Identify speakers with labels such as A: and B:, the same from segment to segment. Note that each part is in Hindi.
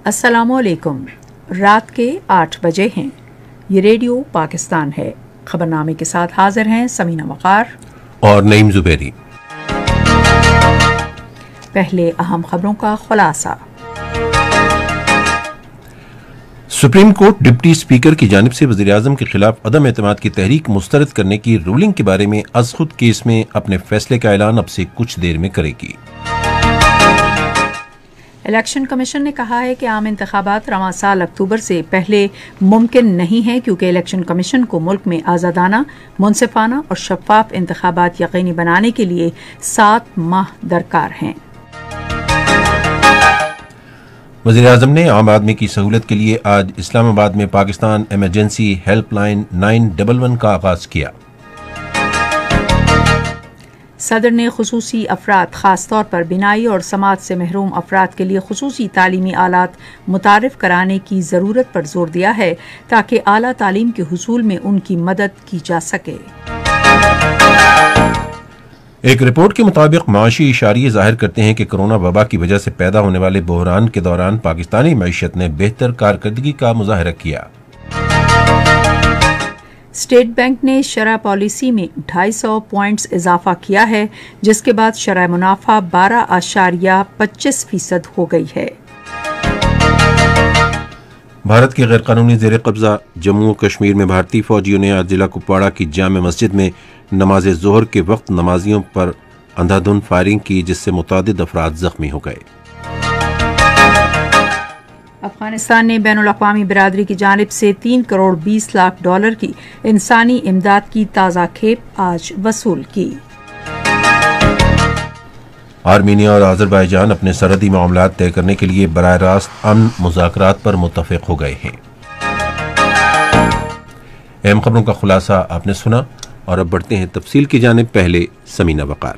A: अस्सलामुअलैकुम। रात के 8 बजे हैं। ये रेडियो पाकिस्तान है। खबरनामे के साथ हाजिर हैं समीना वकार
B: और नईम जुबैरी।
A: पहले अहम खबरों का खुलासा।
B: सुप्रीम कोर्ट डिप्टी स्पीकर की जानिब से वज़ीर-ए-आज़म के खिलाफ अदम एतमाद की तहरीक मुस्तरद करने की रूलिंग के बारे में अज खुद केस में अपने फैसले का ऐलान अब से कुछ देर में करेगी।
A: इलेक्शन कमीशन ने कहा है कि आम इंतखाबात रवां साल अक्टूबर से पहले मुमकिन नहीं है, क्योंकि इलेक्शन कमीशन को मुल्क में आज़ादाना, मुनसिफाना और शफाफ इंतखाबात यकीनी बनाने के लिए 7 माह दरकार हैं।
B: वज़ीर-ए-आज़म ने आम आदमी की सहूलत के लिए आज इस्लामाबाद में पाकिस्तान इमरजेंसी हेल्पलाइन 911 का आगाज किया।
A: सदर ने खुसूसी अफराद, खास तौर पर बिनाई और समाज से महरूम अफराद के लिए खुसूसी तालीमी आलात मुतारिफ कराने की ज़रूरत पर जोर दिया है, ताकि आला तालीम के हुसूल में उनकी मदद की जा सके।
B: एक रिपोर्ट के मुताबिक माशी इशारे जाहिर करते हैं कि कोरोना वबा की वजह से पैदा होने वाले बहरान के दौरान पाकिस्तानी मईशत ने बेहतर कारकर्दगी का मुजाहरा किया।
A: स्टेट बैंक ने शरह पॉलिसी में 250 पॉइंट्स इजाफा किया है, जिसके बाद शरह मुनाफा 12.25% हो गई है।
B: भारत के गैर कानूनी जेर कब्जा जम्मू कश्मीर में भारतीय फौजियों ने आज जिला कुपवाड़ा की जामे मस्जिद में नमाज जोहर के वक्त नमाजियों पर अंधाधुंध फायरिंग की, जिससे मुतादिद अफराद जख्मी हो गए।
A: अफगानिस्तान ने बैनुल-अक़वामी बिरादरी की जानिब से $3 करोड़ 20 लाख की इंसानी इमदाद की ताज़ा खेप आज वसूल की।
B: आर्मीनिया और आज़रबाईजान अपने सरहदी मामलात तय करने के लिए बराह रास्त अमन मुज़ाकरात पर मुत्तफ़िक़ हो गए हैं। अहम खबरों का खुलासा आपने सुना और अब बढ़ते हैं तफसील की जानिब। पहले समीना वकार।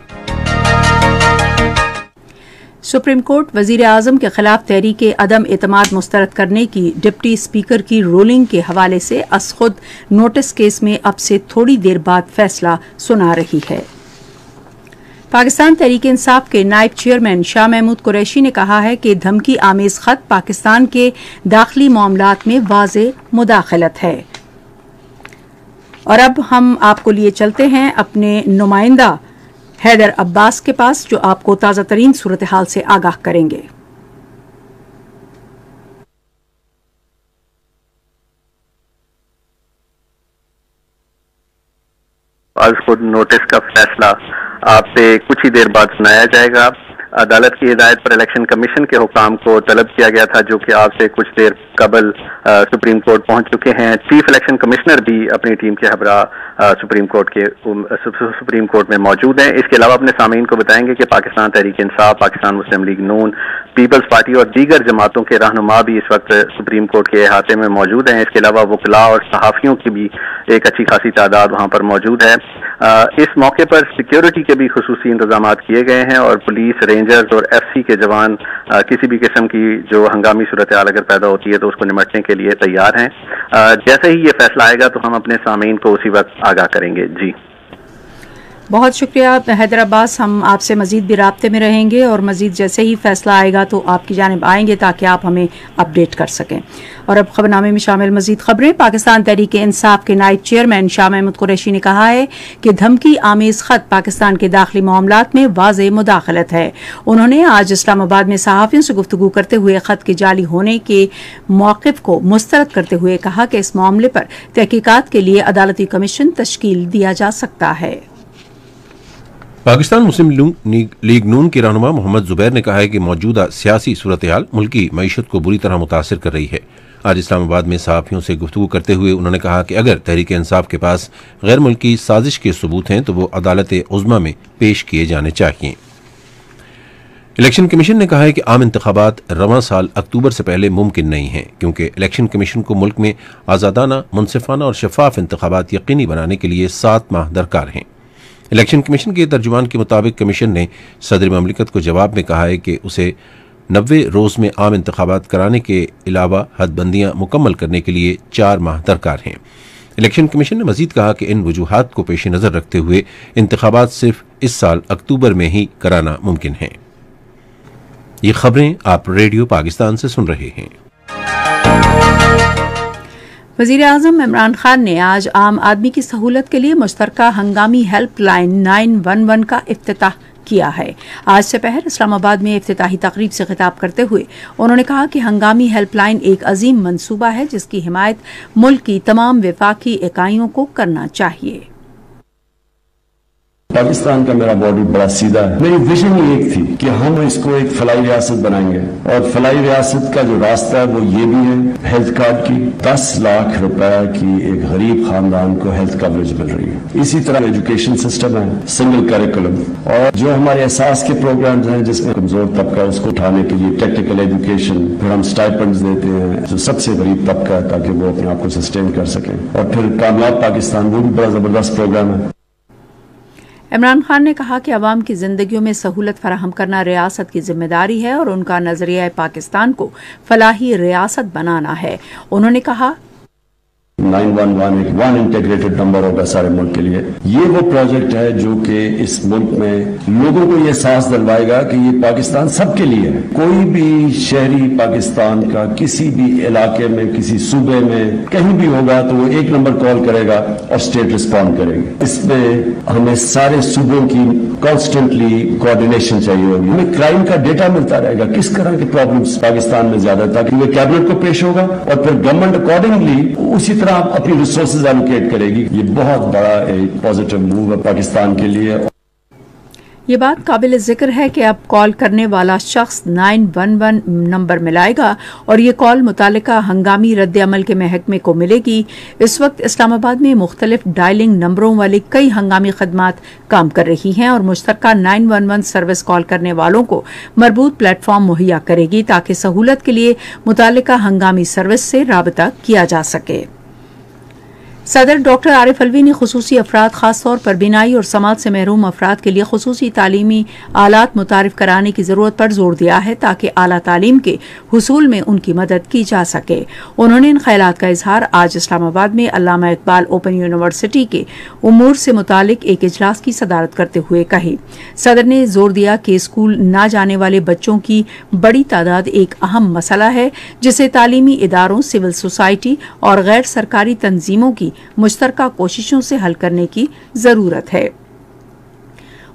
A: सुप्रीम कोर्ट वजीर आजम के खिलाफ तहरीक अदम एतमाद मुस्तरद करने की डिप्टी स्पीकर की रूलिंग के हवाले से अज खुद नोटिस केस में अब से थोड़ी देर बाद फैसला सुना रही है। पाकिस्तान तहरीक इंसाफ के नायब चेयरमैन शाह महमूद कुरैशी ने कहा है कि धमकी आमेज खत पाकिस्तान के दाखिली मामलात में वाज़े मुदाखलत है। और अब हम आपको लिए चलते हैं अपने नुमाइंदा हैदर अब्बास के पास, जो आपको ताज़ा तरीन सूरत हाल से आगाह करेंगे।
C: आज खुद नोटिस का फैसला आपसे कुछ ही देर बाद सुनाया जाएगा। अदालत की हिदायत पर इलेक्शन कमीशन के हुकाम को तलब किया गया था, जो कि आपसे कुछ देर कबल सुप्रीम कोर्ट पहुंच चुके हैं। चीफ इलेक्शन कमिश्नर भी अपनी टीम के हमरा सुप्रीम कोर्ट में मौजूद हैं। इसके अलावा अपने सामीन को बताएंगे कि पाकिस्तान तहरीक इंसाफ, पाकिस्तान मुस्लिम लीग नून, पीपल्स पार्टी और दीगर जमातों के रहनुमा भी इस वक्त सुप्रीम कोर्ट के अहाते में मौजूद हैं। इसके अलावा वकला और सहाफ़ियों की भी एक अच्छी खासी तादाद वहां पर मौजूद है। इस मौके पर सिक्योरिटी के भी खुसूसी इंतजाम किए गए हैं और पुलिस, रेंजर्स और FC के जवान किसी भी किस्म की जो हंगामी सूरत हाल अगर पैदा होती है तो उसको निपटने के लिए तैयार हैं। जैसे ही ये फैसला आएगा तो हम अपने सामीन को उसी वक्त आगाह करेंगे। जी
A: बहुत शुक्रिया हैदर अब्बास। हम आपसे मजीद भी राब्ते में रहेंगे और मजीद जैसे ही फैसला आएगा तो आपकी जानिब आएंगे ताकि आप हमें अपडेट कर सकें। और अब खबरनामे में शामिल मजीद खबरें। पाकिस्तान तहरीक इंसाफ के नायब चेयरमैन शाह महमूद कुरैशी ने कहा है कि धमकी आमेज खत पाकिस्तान के दाखिली मामलात में वाज़े मुदाखलत है। उन्होंने आज इस्लामाबाद में सहाफ़ियों से गुफ्तगू करते हुए खत के जाली होने के मौक़िफ़ को मुस्तरद करते हुए कहा कि इस मामले पर तहकीकात के लिए अदालती कमीशन तश्कील दिया जा सकता है।
B: पाकिस्तान मुस्लिम लीग नून के रहनुमा मोहम्मद जुबैर ने कहा है कि मौजूदा सियासी सूरत हाल मुल्की मईशत को बुरी तरह मुतासिर कर रही है। आज इस्लामाबाद में सहाफ़ियों से गुफ्तगू करते हुए उन्होंने कहा कि अगर तहरीक इंसाफ के पास गैर मुल्की साजिश के सबूत हैं तो वो अदालत उज़्मा में पेश किए जाने चाहिए। इलेक्शन कमीशन ने कहा है कि आम इंतखाबात रवां साल अक्टूबर से पहले मुमकिन नहीं है, क्योंकि इलेक्शन कमीशन को मुल्क में आज़ादाना, मुनसिफाना और शफाफ इंतखाबात यकीनी बनाने के लिए 7 माह दरकार हैं। इलेक्शन कमीशन के तर्जुमान के मुताबिक कमीशन ने सदर ममलिकत को जवाब में कहा है कि उसे 90 रोज़ में आम इंतखाबात कराने के अलावा हदबंदियाँ मुकम्मल करने के लिए 4 माह दरकार हैं। इलेक्शन कमीशन ने मजीद कहा कि इन वजूहात को पेश नज़र रखते हुए इंतखाबात सिर्फ इस साल अक्टूबर में ही कराना मुमकिन है। ये खबरें आप रेडियो पाकिस्तान से सुन रहे हैं।
A: वज़ीर आज़म इमरान खान ने आज आम आदमी की सहूलत के लिए मुश्तरका हंगामी हेल्पलाइन 911 का इफ्तिताह किया है। आज दोपहर इस्लामाबाद में इफ्तिताही तकरीब से खिताब करते हुए उन्होंने कहा कि हंगामी हेल्पलाइन एक अजीम मंसूबा है जिसकी हिमायत मुल्क की तमाम वफाकी इकाइयों को करना चाहिए।
D: पाकिस्तान का मेरा बॉर्डर बड़ा सीधा है। मेरी विजन ही एक थी कि हम इसको एक फलाई रियासत बनाएंगे और फलाई रियासत का जो रास्ता है वो ये भी है हेल्थ कार्ड की 10 लाख रुपए की एक गरीब खानदान को हेल्थ कवरेज मिल रही है। इसी तरह एजुकेशन सिस्टम है, सिंगल करिकुलम, और जो हमारे एहसास के प्रोग्राम्स हैं जिसमें कमजोर तबका उसको उठाने के लिए टेक्निकल एजुकेशन, फिर हम स्टाइपेंड्स देते हैं जो सबसे गरीब तबका है ताकि वो अपने आप को सस्टेन कर सकें, और फिर कामयाब पाकिस्तान, वो भी बड़ा जबरदस्त प्रोग्राम है।
A: इमरान खान ने कहा कि अवाम की जिंदगियों में सहूलत फराहम करना रियासत की जिम्मेदारी है और उनका नजरिया पाकिस्तान को फलाही रियासत बनाना है। उन्होंने कहा
D: 911 एक वन इंटीग्रेटेड नंबर होगा सारे मुल्क के लिए। ये वो प्रोजेक्ट है जो कि इस मुल्क में लोगों को ये एहसास दिलवाएगा कि ये पाकिस्तान सबके लिए है। कोई भी शहरी पाकिस्तान का किसी भी इलाके में, किसी सूबे में कहीं भी होगा तो वो एक नंबर कॉल करेगा और स्टेट रिस्पॉन्ड करेगी। इसमें हमें सारे सूबों की कॉन्स्टेंटली कोऑर्डिनेशन चाहिए होगी। हमें क्राइम का डेटा मिलता रहेगा, किस तरह के प्रॉब्लम्स पाकिस्तान में ज्यादा, ताकि वो कैबिनेट को पेश होगा और फिर गवर्नमेंट अकॉर्डिंगली उसी तरह अपनी रिसोर्सेज एलोकेट करेगी। ये बहुत बड़ा एक पॉजिटिव मूव है पाकिस्तान के लिए।
A: ये बात काबिल जिक्र है कि अब कॉल करने वाला शख्स 911 नंबर मिलाएगा और ये कॉल मुतालिका हंगामी रद्द-ए-अमल के महकमे को मिलेगी। इस वक्त इस्लामाबाद में मुख्तलिफ डायलिंग नंबरों वाली कई हंगामी खदमात काम कर रही हैं और मुश्तरका 911 सर्विस कॉल करने वालों को मरबूत प्लेटफॉर्म मुहैया करेगी ताकि सहूलत के लिए मुतालिका हंगामी सर्विस से राबता किया जा सके। सदर डॉक्टर आरिफ अलवी ने खुसूसी अफराद खासतौर पर बिनाई और समाज से महरूम अफराद के लिए खुसूसी तालीमी आलात मुतारिफ कराने की जरूरत पर जोर दिया है ताकि आला तालीम के हुसूल में उनकी मदद की जा सके। उन्होंने इन ख्यालात का इजहार आज इस्लामाबाद में अल्लामा इकबाल ओपन यूनिवर्सिटी के उमूर से मुतालिक एक इजलास की सदारत करते हुए कही। सदर ने जोर दिया कि स्कूल न जाने वाले बच्चों की बड़ी तादाद एक अहम मसला है जिसे तालीमी इदारों, सिविल सोसाइटी और गैर सरकारी तंजीमों की मुश्तरका कोशिशों से हल करने की जरूरत है।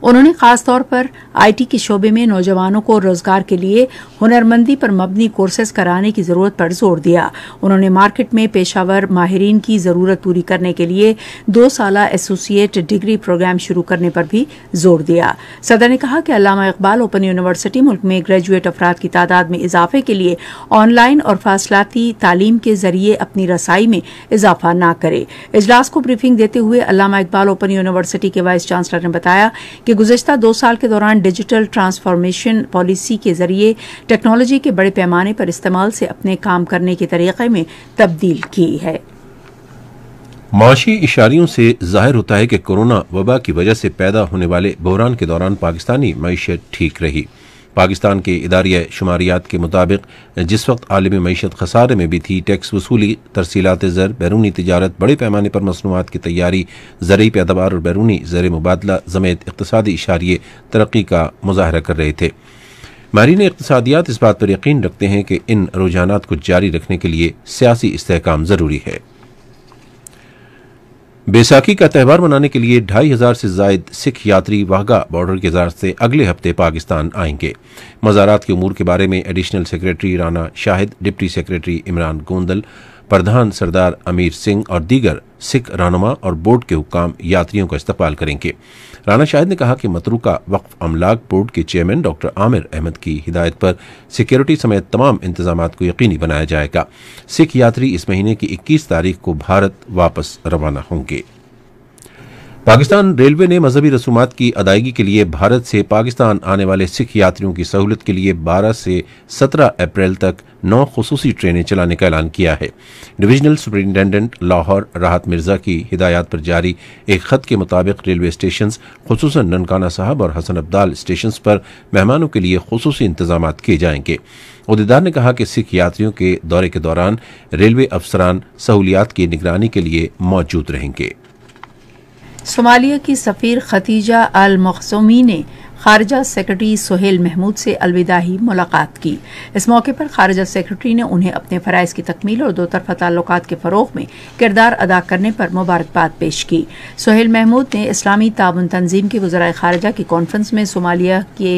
A: उन्होंने खासतौर पर आईटी के शोबे में नौजवानों को रोजगार के लिए हुनरमंदी पर मबनी कोर्सेज कराने की जरूरत पर जोर दिया। उन्होंने मार्केट में पेशावर माहिरीन की जरूरत पूरी करने के लिए 2 साला एसोसिएट डिग्री प्रोग्राम शुरू करने पर भी जोर दिया। सदर ने कहा कि अल्लामा इकबाल ओपन यूनिवर्सिटी मुल्क में ग्रेजुएट अफराद की तादाद में इजाफे के लिए ऑनलाइन और फासलाती तालीम के जरिए अपनी रसाई में इजाफा न करे। इजलास को ब्रीफिंग देते हुए अल्लामा इकबाल ओपन यूनिवर्सिटी के वाइस चांसलर ने बताया कि गुज़िश्ता 2 साल के दौरान डिजिटल ट्रांसफॉर्मेशन पॉलिसी के जरिए टेक्नोलॉजी के बड़े पैमाने पर इस्तेमाल से अपने काम करने के तरीके में तब्दील की है।
B: माशी इशारियों से जाहिर होता है कि कोरोना वबा की वजह से पैदा होने वाले बहरान के दौरान पाकिस्तानी मईशत ठीक रही। पाकिस्तान के इदारिया शुमारियात के मुताबिक जिस वक्त आलमी मईशत खसारे में भी थी, टैक्स वसूली, तरसीलात ज़र, बैरूनी तिजारत, बड़े पैमाने पर मसनूआत की तैयारी, ज़रूरी पैदावार और बैरूनी ज़र मुबादला समेत इक़्तिसादी इशारिये तरक्की का मुजाहरा कर रहे थे। माहिरीन इक़्तिसादियात इस बात पर यकीन रखते हैं कि इन रुझानात को जारी रखने के लिए सियासी इस्तेहकाम ज़रूरी है। बैसाखी का त्यौहार मनाने के लिए 2500 से जायद सिख यात्री वाघा बॉर्डर के रास्ते अगले हफ्ते पाकिस्तान आएंगे। मज़ारात के उमूर के बारे में additional secretary Rana Shahid, deputy secretary Imran Gondal, प्रधान सरदार अमीर सिंह और दीगर सिख रहनुमा और बोर्ड के हुक्काम यात्रियों का इस्तकबाल करेंगे। राना शाहिद ने कहा कि मतरूका वक्फ अमलाक बोर्ड के चेयरमैन डॉक्टर आमिर अहमद की हिदायत पर सिक्योरिटी समेत तमाम इंतजामात को यकीनी बनाया जाएगा। सिख यात्री इस महीने की 21 तारीख को भारत वापस रवाना होंगे। पाकिस्तान रेलवे ने मजहबी रसूमात की अदायगी के लिए भारत से पाकिस्तान आने वाले सिख यात्रियों की सहूलत के लिए 12 से 17 अप्रैल तक 9 खुसूसी ट्रेनें चलाने का ऐलान किया है। डिविजनल सुपरिंटेंडेंट लाहौर राहत मिर्जा की हिदायत पर जारी एक खत के मुताबिक रेलवे स्टेशन खुसूसन ननकाना साहब और हसन अब्दाल स्टेशन पर मेहमानों के लिए खुसूसी इंतजाम किए जाएंगे। उहदेदार ने कहा कि सिख यात्रियों के दौरे के दौरान रेलवे अफसरान सहूलियात की निगरानी के लिए मौजूद रहेंगे।
A: सोमालिया की सफीर खतीजा अल मखसूमी ने खारजा सेक्रेटरी सुहेल महमूद से अलविदाई मुलाकात की। इस मौके पर खारजा सेक्रेटरी ने उन्हें अपने फराइज की तकमील और दोतरफा ताल्लुकात के फरोग में किरदार अदा करने पर मुबारकबाद पेश की। सुहेल महमूद ने इस्लामी ताउन तंजीम के वज़राए खारजा की कॉन्फ्रेंस में सोमालिया के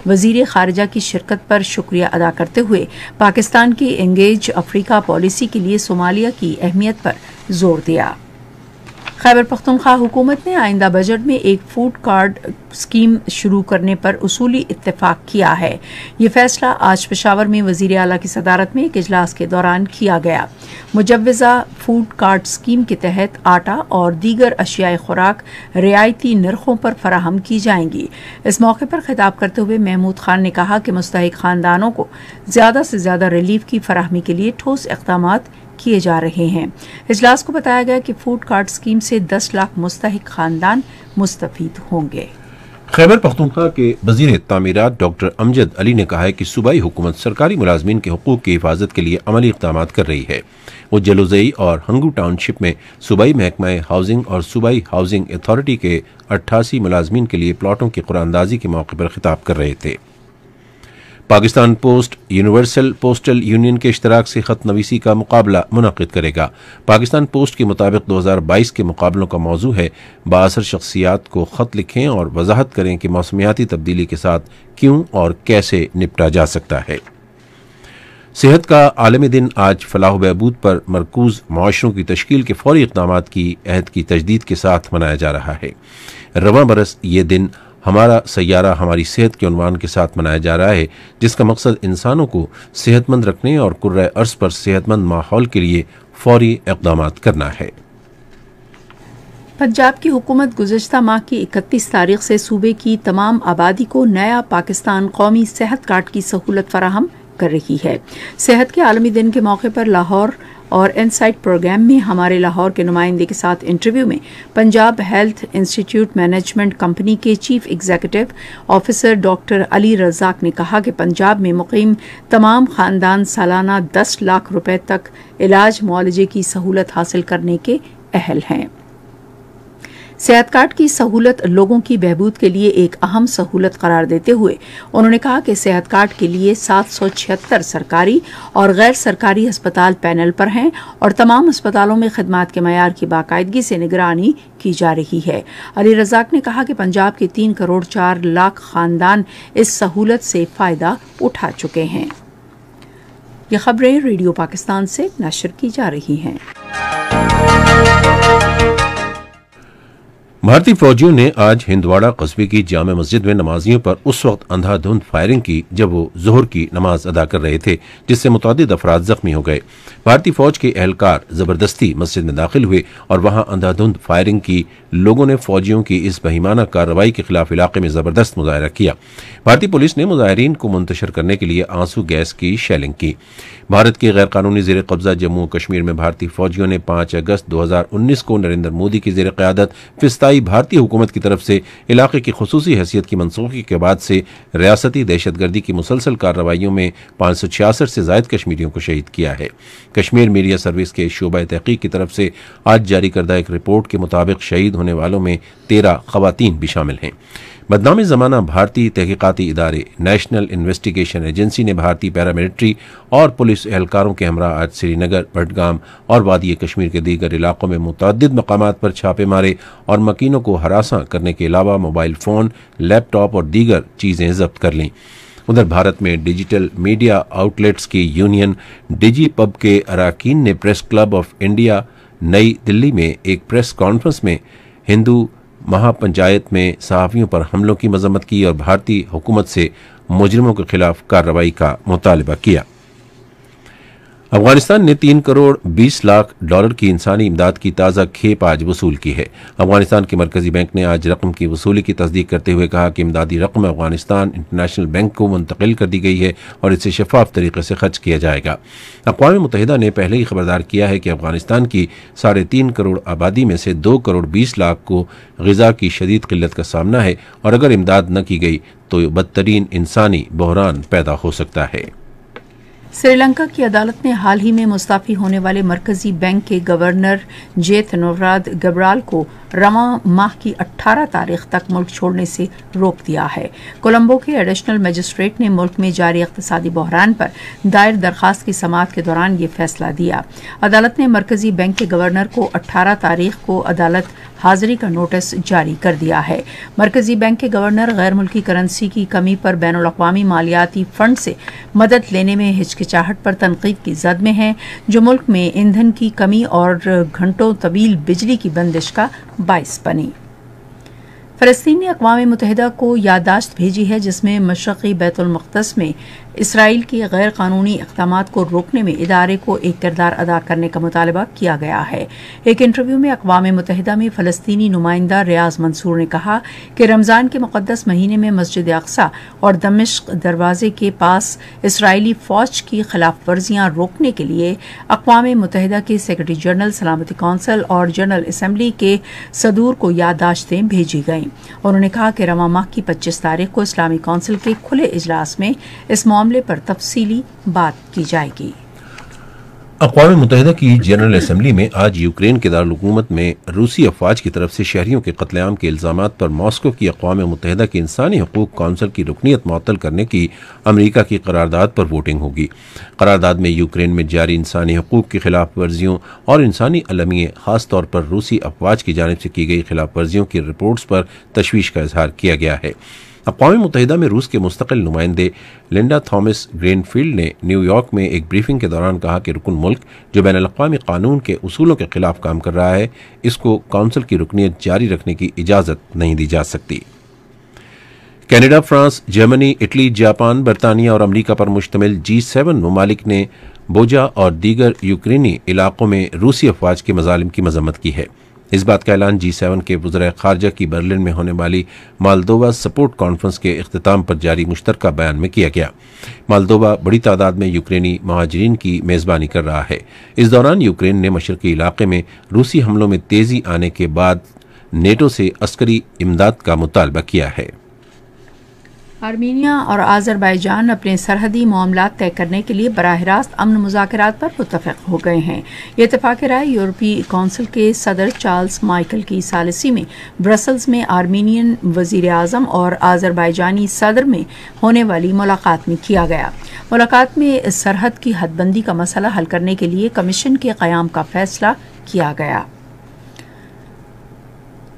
A: वज़ीर खारजा की शिरकत पर शुक्रिया अदा करते हुए पाकिस्तान की एंगेज अफ्रीका पॉलिसी के लिए सोमालिया की अहमियत पर जोर दिया। खैबर पख्तूनख्वा हुकूमत ने आइंदा बजट में एक फूड कार्ड स्कीम शुरू करने पर उसूली इत्तेफाक किया है। ये फैसला आज पेशावर में वज़ीर आला की सदारत में एक इजलास के दौरान किया गया। मुजव्वज़ा फूड कार्ड स्कीम के तहत आटा और दीगर अशियाए खुराक रियायती नरखों पर फराहम की जाएंगी। इस मौके पर खिताब करते हुए महमूद खान ने कहा कि मुस्तहिक खानदानों को ज़्यादा से ज़्यादा रिलीफ की फराहमी के लिए ठोस इक़दामात किए जा रहे हैं। इजलास को बताया गया कि फूड कार्ड स्कीम से 10 लाख मुस्तहिक खानदान मुस्तफीद होंगे।
B: खैबर पख्तूनख्वा के वज़ीर तामीरात डॉक्टर अमजद अली ने कहा है कि सूबाई हुकूमत सरकारी मुलाजमीन के हुकूक की हिफाजत के लिए अमली इक़दामात कर रही है। वो जलोज़ई और हंगू टाउनशिप में सूबाई महकमा हाउसिंग और सूबाई हाउसिंग अथॉरिटी के 88 मुलाजमीन के लिए प्लाटों की कुरानंदाजी के मौके पर खिताब कर रहे थे। Pakistan post universal postal union के इश्तराक से खत नवीसी का मुकाबला मुनक़िद करेगा। पाकिस्तान पोस्ट के मुताबिक 2022 के मुकाबलों का मौजू है बाअसर शख्सियात को खत लिखें और वजाहत करें कि मौसमियाती तब्दीली के साथ क्यों और कैसे निपटा जा सकता है। सेहत का आलमी दिन आज फलाह बहबूद पर मरकूज मुआशरों की तश्कील के फौरी इक़दामात की अहद की तजदीद के साथ मनाया जा रहा है। रवां बरस ये दिन हमारा सैयारा हमारी सेहत के उन्वान के साथ मनाया जा रहा है, जिसका मकसद इंसानों को सेहतमंद रखने और कुर्रा अर्ज पर सेहतमंद माहौल के लिए फौरी इक़दामात करना है।
A: पंजाब की हुकूमत गुज़श्ता माह की 31 तारीख से सूबे की तमाम आबादी को नया पाकिस्तान कौमी सेहत कार्ड की सहूलत फराहम कर रही है। सेहत के आलमी दिन के मौके पर लाहौर और इनसाइट प्रोग्राम में हमारे लाहौर के नुमाइंदे के साथ इंटरव्यू में Punjab health institute management company के chief executive officer doctor Ali Razaq ने कहा कि पंजाब में मुकीम तमाम खानदान सालाना 10 लाख रुपए तक इलाज मुआलजे की सहूलत हासिल करने के अहल हैं। सेहत कार्ड की सहूलत लोगों की बहबूद के लिए एक अहम सहूलत करार देते हुए उन्होंने कहा कि सेहत कार्ड के लिए 776 सरकारी और गैर सरकारी अस्पताल पैनल पर हैं और तमाम अस्पतालों में खिदमात के मयार की बाकायदगी से निगरानी की जा रही है। अली रज़ाक ने कहा कि पंजाब के 3 करोड़ 4 लाख खानदान इस सहूलत से फायदा उठा चुके हैं। ये खबरें रेडियो पाकिस्तान से नशर की जा रही हैं।
B: भारतीय फौजियों ने आज हिंदवाड़ा कस्बे की जामा मस्जिद में नमाजियों पर उस वक्त अंधाधुंध फायरिंग की जब वो जोहर की नमाज अदा कर रहे थे, जिससे मुतअद्दिद अफराद जख्मी हो गए। भारतीय फौज के एहलकार जबरदस्ती मस्जिद में दाखिल हुए और वहां अंधाधुंध फायरिंग की। लोगों ने फौजियों की इस बहिमाना कार्रवाई के खिलाफ इलाके में जबरदस्त मुजाहरा किया। भारतीय पुलिस ने मुजाहिरीन को मुंतशिर करने के लिए आंसू गैस की शेलिंग की। भारत के गैर कानूनी जेर कब्जा जम्मू कश्मीर में भारतीय फौजियों ने 5 अगस्त 2019 को नरेंद्र मोदी की जेर क़यादत फिस्ताई भारतीय हुकूमत की तरफ से इलाके की खुसूसी हैसियत की मनसूखी के बाद से रियासती दहशतगर्दी की मुसलसल कार्रवाइयों में 566 से जायद कश्मीरियों को शहीद किया है। कश्मीर मीडिया सर्विस के शोबा तहकीक की तरफ से आज जारी करदा एक रिपोर्ट के मुताबिक शहीद होने वालों में 13 खवातीन भी शामिल हैं। बदनामी ज़माना भारतीय तहकीकाती इदारे नेशनल इन्वेस्टिगेशन एजेंसी ने भारतीय पैरामिलिट्री और पुलिस एहलकारों के हमरा आज श्रीनगर, बडगाम और वादी कश्मीर के दीगर इलाकों में मुतअद्दिद मकामात पर छापे मारे और मकीनों को हरासा करने के अलावा मोबाइल फ़ोन, लैपटॉप और दीगर चीज़ें जब्त कर लीं। उधर भारत में डिजिटल मीडिया आउटलेट्स की यूनियन डिजी पब के अरकान ने प्रेस क्लब ऑफ इंडिया नई दिल्ली में एक प्रेस कॉन्फ्रेंस में हिंदू महापंचायत में सहाफ़ियों पर हमलों की मजम्मत की और भारतीय हुकूमत से मुजरिमों के खिलाफ कार्रवाई का मुतालबा किया। अफगानिस्तान ने 3 करोड़ 20 लाख डॉलर की इंसानी इमदाद की ताज़ा खेप आज वसूल की है। अफगानिस्तान के मरकजी बैंक ने आज रकम की वसूली की तस्दीक करते हुए कहा कि इमदादी रकम अफगानिस्तान इंटरनेशनल बैंक को मुंतकिल कर दी गई है और इसे शफाफ तरीके से खर्च किया जाएगा। अक़वाम मुत्तहिदा ने पहले ही खबरदार किया है कि अफगानिस्तान की 3.5 करोड़ आबादी में से 2 करोड़ 20 लाख को ग़िज़ा की शदीद किल्लत का सामना है और अगर इमदाद न की गई तो बदतरीन इंसानी बहरान पैदा हो सकता है।
A: श्रीलंका की अदालत ने हाल ही में मुस्तफी होने वाले मरकजी बैंक के गवर्नर जेतनोराद गब्राल को रवा माह की 18 तारीख तक मुल्क छोड़ने से रोक दिया है। कोलंबो के एडिशनल मजिस्ट्रेट ने मुल्क में जारी इक्तिसादी बहरान पर दायर दरखास्त की समाअत के दौरान ये फैसला दिया। अदालत ने मरकजी बैंक के गवर्नर को 18 तारीख को अदालत हाजिरी का नोटिस जारी कर दिया है। मरकजी बैंक के गवर्नर गैर मुल्की करेंसी की कमी पर बैनुल अक़वामी मालियाती फंड से मदद लेने में हिचकिचाहट पर तनकीद की जद में हैं, जो मुल्क में ईंधन की कमी और घंटों तवील बिजली की बंदिश का बाइस बनी। फ़लस्तीन ने अक़वाम मुत्तहिदा को याददाश्त भेजी है जिसमें मशरक़ी बैतुल मक़दस में इसराइल के गैर कानूनी इक़दामात को रोकने में इदारे को एक किरदार अदा करने का मुतालबा किया गया है। एक इंटरव्यू में अक़वाम मुत्तहिदा में फ़लस्तीनी नुमाइंदा रियाज मंसूर ने कहा कि रमज़ान के मुक़द्दस महीने में मस्जिद अक़सा और दमिश्क दरवाजे के पास इसराइली फ़ौज की खिलाफ वर्जियाँ रोकने के लिए अक़वाम मुत्तहिदा के सेक्रेटरी जनरल सलामती कौंसिल और जनरल असम्बली के सदूर को याददाश्तें भेजी गईं। उन्होंने कहा कि रवा माह की 25 तारीख को इस्लामी कौंसिल के खुले इजलास में इस मामले पर तफसीली बात की जाएगी।
B: अक़वाम मुत्तहिदा की जनरल असम्बली में आज यूक्रेन के दारुल-हुकूमत में रूसी अफवाज की तरफ से शहरियों के कत्लेआम के इल्जामात पर मॉस्को की अक़वाम मुत्तहिदा की इंसानी हकूक़ कौंसिल की रुकनीत मुअत्तल करने की अमरीका की करारदाद पर वोटिंग होगी। करारदाद में यूक्रेन में जारी इंसानी हकूक़ की खिलाफ वर्जियों और इंसानी अलमिये खास तौर पर रूसी अफवाज की जानिब से की गई खिलाफ वर्जियों की रिपोर्ट्स पर तशवीश का इजहार किया गया है। अक़वाम मुत्तहिदा में रूस के मुस्तकिल नुमाइंदे लिंडा थॉमस ग्रीनफील्ड ने न्यूयॉर्क में एक ब्रीफिंग के दौरान कहा कि रुकन मुल्क जो बैनुल अक़वामी कानून के उसूलों के खिलाफ काम कर रहा है, इसको कौंसिल की रुकनीत जारी रखने की इजाज़त नहीं दी जा सकती। Canada, France, Germany, Italy, Japan, बरतानिया और अमरीका पर मुश्तमिल G7 ममालिक ने बोजा और दीगर यूक्रेनी इलाकों में रूसी अफवाज के मजालिम की मजम्मत की है। इस बात का ऐलान G7 के वज़ीर ख़ारजा की बर्लिन में होने वाली मालदोवा सपोर्ट कॉन्फ्रेंस के इख्तिताम पर जारी मुश्तरका बयान में किया गया। मालदोवा बड़ी तादाद में यूक्रेनी महाजरीन की मेज़बानी कर रहा है। इस दौरान यूक्रेन ने मशरक़ी इलाके में रूसी हमलों में तेज़ी आने के बाद नेटो से अस्करी इमदाद का मुतालबा किया है।
A: आर्मीनिया और आज़रबाईजान अपने सरहदी मामलात तय करने के लिए बराह रास्त अमन मुज़ाकरात पर मुत्तफ़िक़ हो गए हैं। ये इत्तफ़ाक़ राय यूरोपीय कौंसिल के सदर चार्ल्स माइकल की सालिसी में ब्रसल्स में आर्मीनियन वज़ीर आज़म और आज़रबाईजानी सदर में होने वाली मुलाकात में किया गया। मुलाकात में सरहद की हदबंदी का मसला हल करने के लिए कमीशन के क़याम का फ़ैसला किया गया।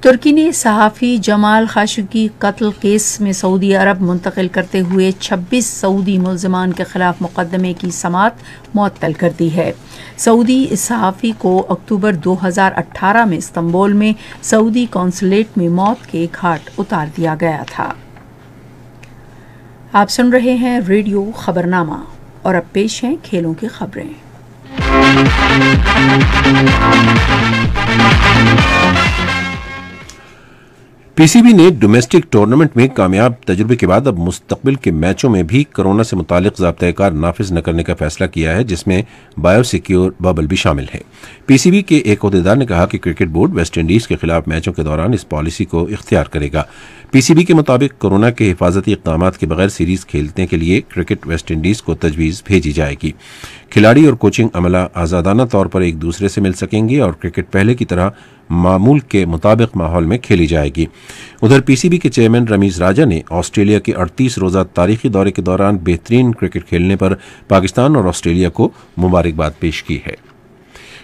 A: तुर्की ने सहाफ़ी जमाल खाशोगी कत्ल केस में सऊदी अरब मुंतकिल करते हुए 26 सऊदी मुल्ज़िमान के खिलाफ मुकदमे की समाअत मुअत्तल कर दी है। सऊदी सहाफ़ी को अक्टूबर 2018 में इस्तांबुल में सऊदी कौंसलेट में मौत के घाट उतार दिया गया था। आप सुन रहे हैं रेडियो खबरनामा और अब पेश हैं खेलों की खबरें।
B: पीसीबी ने डोमेस्टिक टूर्नामेंट में कामयाब तजुर्बे के बाद अब मुस्तकबिल के मैचों में भी कोरोना से मुतालिक ज़ाब्ता-ए-कार नाफिज न करने का फैसला किया है, जिसमें बायोसिक्योर बबल भी शामिल है। पीसीबी के एक ओहदेदार ने कहा कि क्रिकेट बोर्ड वेस्ट इंडीज के खिलाफ मैचों के दौरान इस पॉलिसी को इख्तियार करेगा। पीसीबी के मुताबिक कोरोना के हिफाजती इक़दामात के बगैर सीरीज खेलने के लिए क्रिकेट वेस्ट इंडीज को तजवीज़ भेजी जाएगी। खिलाड़ी और कोचिंग अमला आज़ादाना तौर पर एक दूसरे से मिल सकेंगे और क्रिकेट पहले की तरह मामूल के मुताबिक माहौल में खेली जाएगी। उधर पीसीबी के चेयरमैन रमीज राजा ने ऑस्ट्रेलिया के 38 रोज़ा तारीखी दौरे के दौरान बेहतरीन क्रिकेट खेलने पर पाकिस्तान और ऑस्ट्रेलिया को मुबारकबाद पेश की है।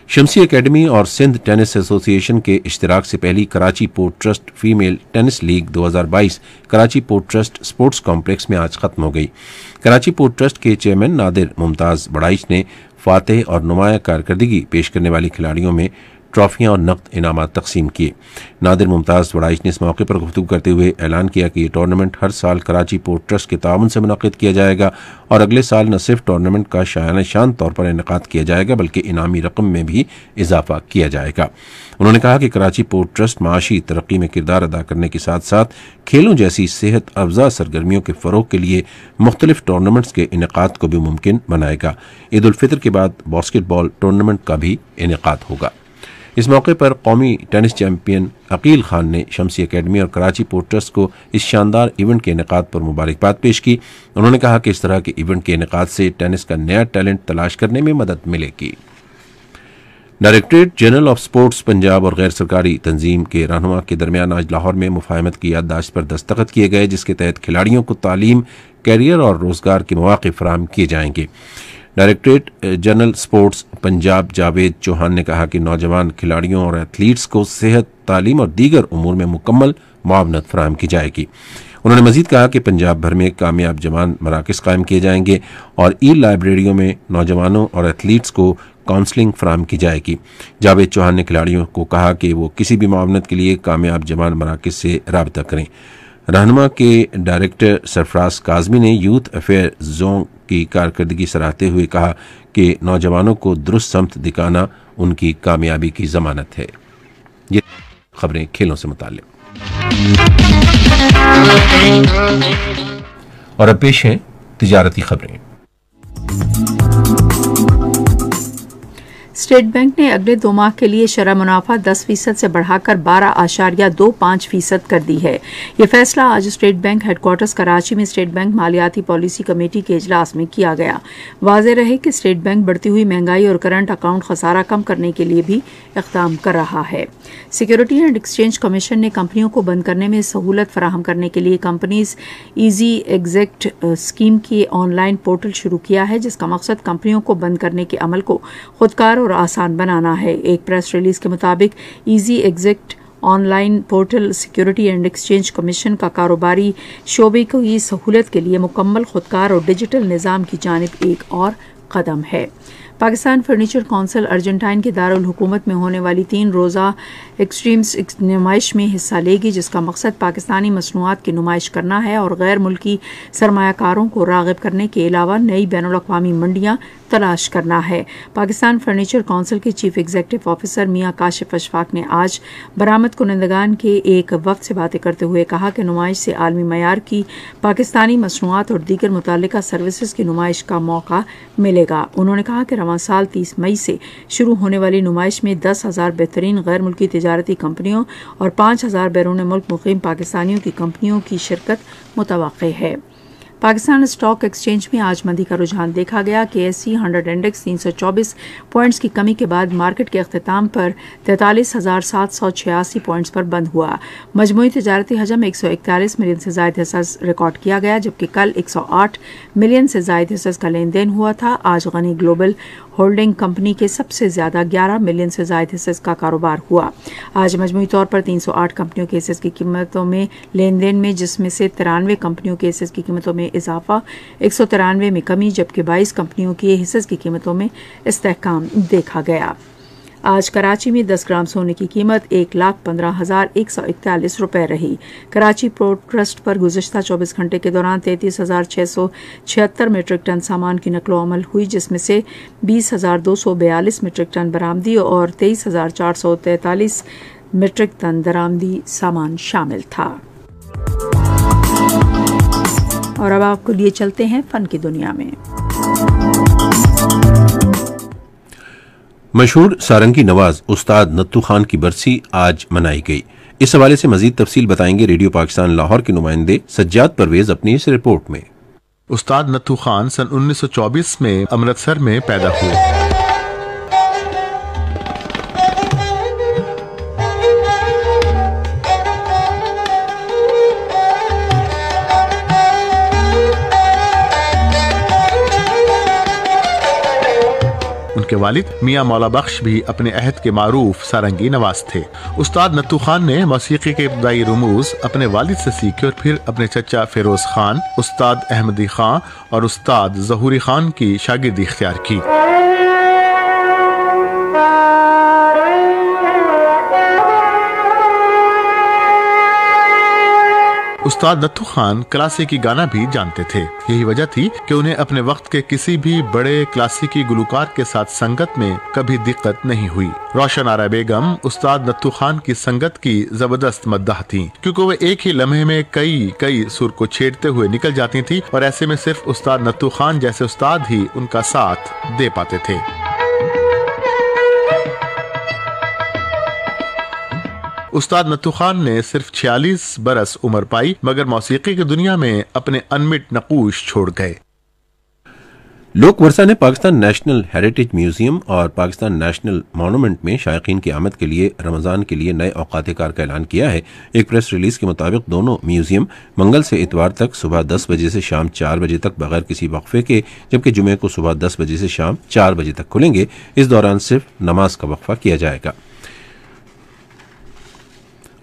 B: शमसी एकेडमी और सिंध टेनिस एसोसिएशन के इश्तिराक से पहली Karachi port trust female tennis league 2022 Karachi port trust sports complex में आज खत्म हो गई। कराची पोर्ट ट्रस्ट के चेयरमैन नादिर मुमताज़ बड़ाइच ने फातेह और नुमाया कारकर्दगी पेश करने वाली खिलाड़ियों में ट्रॉफियां और नकद इनामात तकसीम किए। नादिर मुमताज़ बड़ाइच ने इस मौके पर गुफ्तगू करते हुए ऐलान किया कि ये टूर्नामेंट हर साल कराची पोर्ट ट्रस्ट के ताउन से मुनक़िद किया जाएगा और अगले साल न सिर्फ टूर्नामेंट का शायाना शान तौर पर इनेकाद किया जाएगा बल्कि इनामी रकम में भी इजाफा किया जाएगा। उन्होंने कहा कि कराची पोर्ट ट्रस्ट माशी तरक्की में किरदार अदा करने के साथ साथ खेलों जैसी सेहत अफजा सरगर्मियों के फ़रोग के लिए मुख्तलिफ टूर्नामेंट्स के इनेकाद को भी मुमकिन बनाएगा। ईद उल फितर के बाद बास्केटबॉल टूर्नामेंट का भी इनेकाद होगा। इस मौके पर कौमी टेनिस चैंपियन अकील खान ने शमसी एकेडमी और कराची पोर्ट ट्रस्ट को इस शानदार इवेंट के इनेकाद पर मुबारकबाद पेश की। उन्होंने कहा कि इस तरह के इवेंट के इनेकाद से टेनिस का नया टैलेंट तलाश करने में मदद मिलेगी। Directorate general of sports Punjab और गैर सरकारी तंजीम के रहनुमा के दरमियान आज लाहौर में मुफाहमत की याददाश्त पर दस्तखत किए गए, जिसके तहत खिलाड़ियों को तालीम, कैरियर और रोजगार के मौके फराहम किए जाएंगे। Directorate general sports Punjab Javed Chauhan ने कहा कि नौजवान खिलाड़ियों और एथलीट्स को सेहत, तालीम और दीगर उमूर में मुकम्मल मुआवनत फराहम की जाएगी। उन्होंने मजीद कहा कि पंजाब भर में कामयाब जवान मराकज़ कायम किए जाएंगे और ई लाइब्रेरियों में नौजवानों और एथलीट्स को काउंसलिंग फराहम की जाएगी। जावेद चौहान ने खिलाड़ियों को कहा कि वो किसी भी मुआवनत के लिए कामयाब जवान मराकज़ से राबता करें। रहनुमा के डायरेक्टर सरफराज काजमी ने यूथ अफेयर जोन की कारकर्दगी सराहते हुए कहा कि नौजवानों को दुरुस्त समत दिखाना उनकी कामयाबी की जमानत है। ये खबरें खेलों से मुताल्लिक़। और अब पेश हैं तिजारती खबरें।
A: स्टेट बैंक ने अगले 2 माह के लिए शरह मुनाफा 10% से बढ़ाकर 12.25% कर दी है। ये फैसला आज स्टेट बैंक हेडक्वार्टर्स कराची में स्टेट बैंक मालियाती पॉलिसी कमेटी के इजलास में किया गया। वाज़ेह रहे कि स्टेट बैंक बढ़ती हुई महंगाई और करंट अकाउंट खसारा कम करने के लिए भी इक़दाम कर रहा है। सिक्योरिटी एंड एक्सचेंज कमीशन ने कंपनियों को बंद करने में सहूलत फराहम करने के लिए कंपनीज ईजी एग्जिट स्कीम की ऑनलाइन पोर्टल शुरू किया है, जिसका मकसद कंपनियों को बंद करने के अमल को खुदकार और आसान बनाना है। एक प्रेस रिलीज के मुताबिक easy exit online portal security and exchange commission का कारोबारी शोबे की सहूलत के लिए मुकम्मल खुदकार और डिजिटल निज़ाम की जानिब एक और कदम है। पाकिस्तान फर्नीचर कौंसिल अर्जेंटाइन के दारुल हुकूमत में होने वाली 3 रोज़ा एक्सट्रीम्स नुमाइश में हिस्सा लेगी, जिसका मकसद पाकिस्तानी मसनूआत की नुमाइश करना है और गैर मुल्की सरमायाकारों को राग़िब करने के अलावा नई बैनुल-अक़वामी मंडियाँ तलाश करना है। पाकिस्तान फर्नीचर कौंसिल के चीफ एग्जीक्यूटिव ऑफिसर मियां काशिफ अशफाक ने आज बरामद कुनंदगान के एक वफ्द से बातें करते हुए कहा कि नुमाइश से आलमी मयार की पाकिस्तानी मसनूआत और दीगर मुतालिका सर्विसेज की नुमाइश का मौका मिलेगा। उन्होंने कहा कि रवां साल 30 मई से शुरू होने वाली नुमाइश में 10,000 बेहतरीन गैर मुल्की तिजारती कंपनियों और 5,000 बैरून मुल्क मुकीम पाकिस्तानियों की कंपनियों की शिरकत मुतवक्के है। पाकिस्तान स्टॉक एक्सचेंज में आज मंदी का रुझान देखा गया। KSE 100 इंडेक्स 324 पॉइंट्स की कमी के बाद मार्केट के अख्ताम पर 43,786 पॉइंट्स पर बंद हुआ। मजमूई तिजारती हजम 141 मिलियन से ज्यादा हिस्सा रिकॉर्ड किया गया, जबकि कल 108 मिलियन से ज्यादा हिस्सा का लेन देन हुआ था। आज गनी ग्लोबल होल्डिंग कंपनी के सबसे ज्यादा 11 मिलियन से ज्यादा हिस्से का कारोबार हुआ। आज मजमूई तौर पर 308 कंपनियों के हिस्से की कीमतों में लेन देन में, जिसमें से 93 कंपनियों के हिस्से की कीमतों में इजाफा, 193 में कमी, जबकि 22 कंपनियों के हिस्से की कीमतों में इस्तेहकाम देखा गया। आज कराची में 10 ग्राम सोने की कीमत 1,15,141 रुपए रही। कराची पोर्ट ट्रस्ट पर गुज़िश्ता 24 घंटे के दौरान 33,676 मीट्रिक टन सामान की नकलो अमल हुई, जिसमें से 20,242 मीट्रिक टन बरामदी और 23,443 मीट्रिक टन दरामदी सामान शामिल था। और अब आपको लिए चलते हैं फन की दुनिया में।
B: मशहूर सारंगी नवाज उस्ताद नत्थू खान की बरसी आज मनाई गई। इस हवाले से मजीद तफसील बताएंगे रेडियो पाकिस्तान लाहौर के नुमाइंदे सज्जाद परवेज अपनी इस रिपोर्ट में।
E: उस्ताद नत्थू खान सन 1924 में अमृतसर में पैदा हुए। उनके वालिद मियां मौला बख्श भी अपने अहद के मारूफ सारंगी नवाज थे। उस्ताद नत्थू खान ने मौसीकी के इब्तदाई रुमूज अपने वालिद से सीखे और फिर अपने चचा फिरोज खान, उस्ताद अहमदी खान और उस्ताद जहूरी खान की शागिर्दी इख्तियार की। उस्ताद नत्थू खान क्लासिकी गाना भी जानते थे। यही वजह थी कि उन्हें अपने वक्त के किसी भी बड़े क्लासिकी गुलकार के साथ संगत में कभी दिक्कत नहीं हुई। रोशन आरा बेगम उस्ताद नत्थू खान की संगत की जबरदस्त मद्दाह थी, क्योंकि वो एक ही लम्हे में कई सुर को छेड़ते हुए निकल जाती थी और ऐसे में सिर्फ उस्ताद नत्थू खान जैसे उस्ताद ही उनका साथ दे पाते थे। उस्ताद नत्थू खान ने सिर्फ 46 बरस उम्र पाई, मगर मौसीकी की दुनिया में अपने अनमिट नकूश छोड़ गए।
B: लोक वर्षा ने पाकिस्तान नेशनल हेरिटेज म्यूजियम और पाकिस्तान नेशनल मॉन्यूमेंट में शायकीन की आमद के लिए रमजान के लिए नए औकात-ए-कार का ऐलान किया है। एक प्रेस रिलीज के मुताबिक दोनों म्यूजियम मंगल से इतवार तक सुबह 10 बजे से शाम 4 बजे तक बगैर किसी वक्फे के, जबकि जुमे को सुबह 10 बजे से शाम 4 बजे तक खुलेंगे। इस दौरान सिर्फ नमाज का वक्फा किया जाएगा।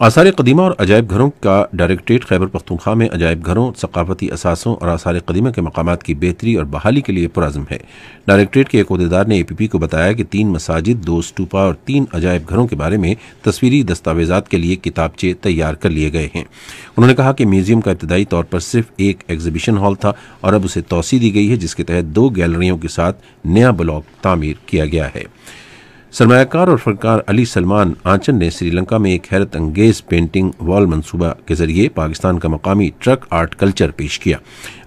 B: आसार कदीमा और अजायब घरों का डायरेक्टरेट खैबर पख्तूनख्वा में अजायब घरों, सकाफती असासों और आसार कदीमा के मकामात की बेहतरी और बहाली के लिए पुरज़्म है। डायरेक्टरेट के एक अहदेदार ने APP को बताया कि 3 मसाजिद, 2 स्टूपा और 3 अजायब घरों के बारे में तस्वीरी दस्तावेजात के लिए किताबचे तैयार कर लिए गए हैं। उन्होंने कहा कि म्यूजियम का इब्तदाई तौर पर सिर्फ एक एग्जीबिशन हॉल था और अब उसे तोसी दी गई है, जिसके तहत 2 गैलरियों के साथ नया ब्लॉक तामीर किया गया है। सरमायाकार और फनकार अली सलमान आंचन ने श्रीलंका में एक हैरत अंगेज पेंटिंग वॉल मंसूबा के जरिए पाकिस्तान का मकामी ट्रक आर्ट कल्चर पेश किया।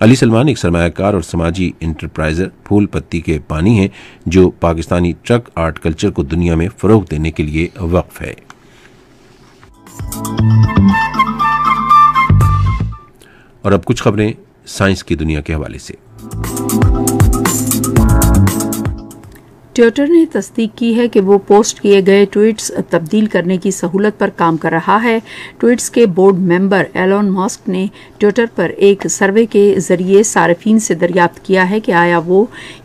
B: अली सलमान एक सरमायाकार और समाजी इंटरप्राइजर फूल पत्ती के पानी हैं जो पाकिस्तानी ट्रक आर्ट कल्चर को दुनिया में फरोग देने के लिए वक्फ है। और अब कुछ खबरें साइंस की दुनिया के हवाले से।
A: ट्विटर ने तस्दीक की है कि वो पोस्ट किए गए ट्वीट्स तब्दील करने की सहूलत पर काम कर रहा है। ट्वीट्स के बोर्ड मेंबर एलन मस्क ने ट्विटर पर एक सर्वे के जरिए सार्फिन से दरियाफ्त किया है कि आया वो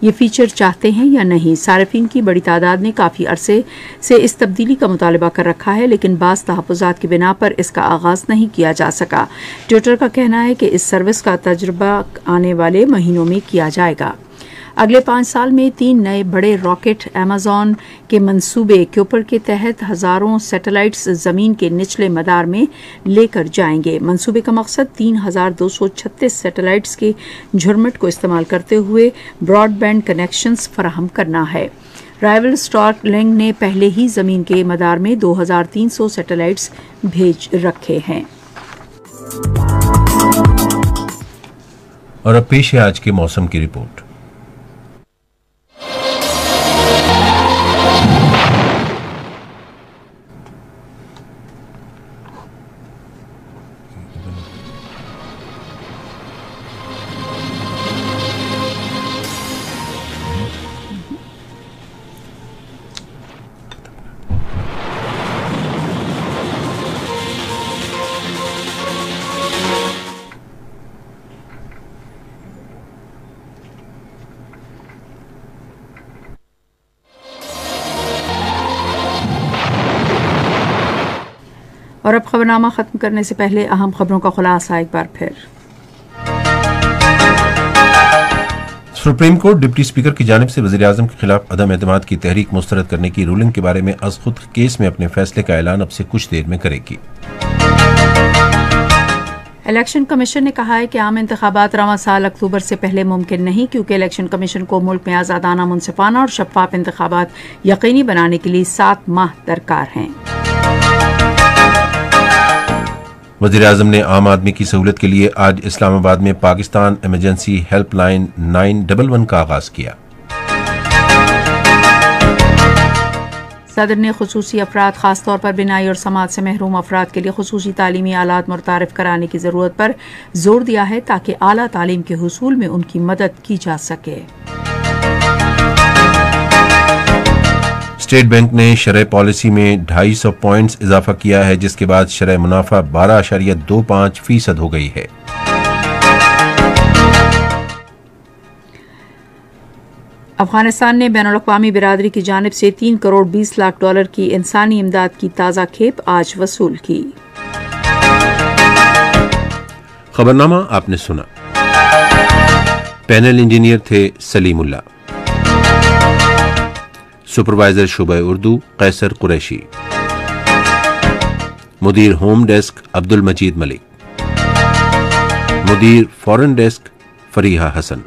A: ये फीचर चाहते हैं या नहीं। सार्फिन की बड़ी तादाद ने काफ़ी अरसे से इस तब्दीली का मुतालबा कर रखा है, लेकिन बाज़ तहफ़्फ़ुज़ात की बिना पर इसका आगाज़ नहीं किया जा सका। ट्विटर का कहना है कि इस सर्विस का तजुर्बा आने वाले महीनों में किया जाएगा। अगले 5 साल में 3 नए बड़े रॉकेट अमेज़न के मंसूबे क्यूपर के तहत हजारों सैटेलाइट्स जमीन के निचले मदार में लेकर जाएंगे। मंसूबे का मकसद 3236 सैटेलाइट्स के झुरमुट को इस्तेमाल करते हुए ब्रॉडबैंड कनेक्शंस फराहम करना है। राइवल स्टारलिंक ने पहले ही जमीन के मदार में 2300 सैटेलाइट्स भेज रखे हैं।
B: और अब पेश है आज के मौसम की रिपोर्ट।
A: और अब खबरनामा खत्म करने से पहले अहम खबरों का खुलासा एक बार फिर।
B: सुप्रीम कोर्ट डिप्टी स्पीकर की जानिब से वज़ीर आज़म के खिलाफ अदम एतमाद की तहरीक मुस्तरद करने की रूलिंग के बारे में अज़ खुद केस में अपने फैसले का ऐलान अब से कुछ देर में करेगी।
A: इलेक्शन कमीशन ने कहा है कि आम इंतखाबात रवां साल अक्टूबर से पहले मुमकिन नहीं, क्योंकि इलेक्शन कमीशन को मुल्क में आज़ादाना, मुनसिफाना और शफाफ इंतखाबात यकीनी बनाने के लिए 7 माह दरकार हैं।
B: वज़ीर आज़म ने आम आदमी की सहूलत के लिए आज इस्लामाबाद में पाकिस्तान इमरजेंसी हेल्पलाइन 911 का आगाज किया।
A: सदर ने खुसूसी अफराद, खासतौर पर बिनाई और समाज से महरूम अफराद के लिए खुसूसी तालीमी आलात मुतारिफ कराने की ज़रूरत पर जोर दिया है ताकि आला तालीम के हुसूल में उनकी मदद की जा सके।
B: स्टेट बैंक ने शरह पॉलिसी में 250 पॉइंट्स इजाफा किया है, जिसके बाद शरह मुनाफा 12.25% हो गई है।
A: अफगानिस्तान ने बैनुल-अक़वामी बिरादरी की जानिब से $3 करोड़ 20 लाख की इंसानी इमदाद की ताज़ा खेप आज वसूल की।
B: खबरनामा आपने सुना। पैनल इंजीनियर थे सलीमुल्लाह, सुपरवाइजर शुबा उर्दू कैसर कुरैशी, मुदीर होम डेस्क अब्दुल मजीद मलिक, मुदीर फॉरेन डेस्क फरीहा हसन,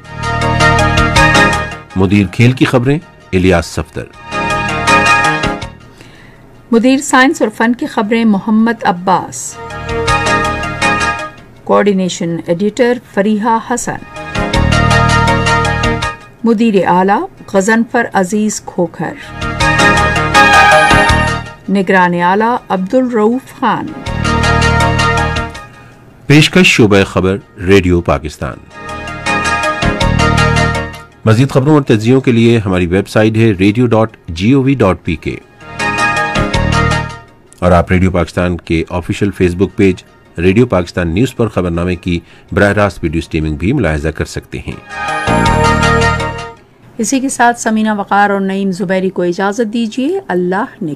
B: मुदीर खेल की खबरें इलियास सफदर,
A: मुदीर साइंस और फन की खबरें मोहम्मद अब्बास, कोऑर्डिनेशन एडिटर फरीहा हसन, मुदीर आला गजनफर अजीज खोखर, निगरान आला अब्दुल रऊफ खान।
B: पेशकश शोबे खबर रेडियो पाकिस्तान। मज़ीद खबरों और तज्जियों के लिए हमारी वेबसाइट है radio.gov.pk और आप रेडियो पाकिस्तान के official Facebook page radio Pakistan news पर खबरनामे की बराह रास्त वीडियो स्ट्रीमिंग भी मुलाहिजा कर सकते हैं।
A: इसी के साथ समीना वकार और नईम जुबैरी को इजाज़त दीजिए। अल्लाह ने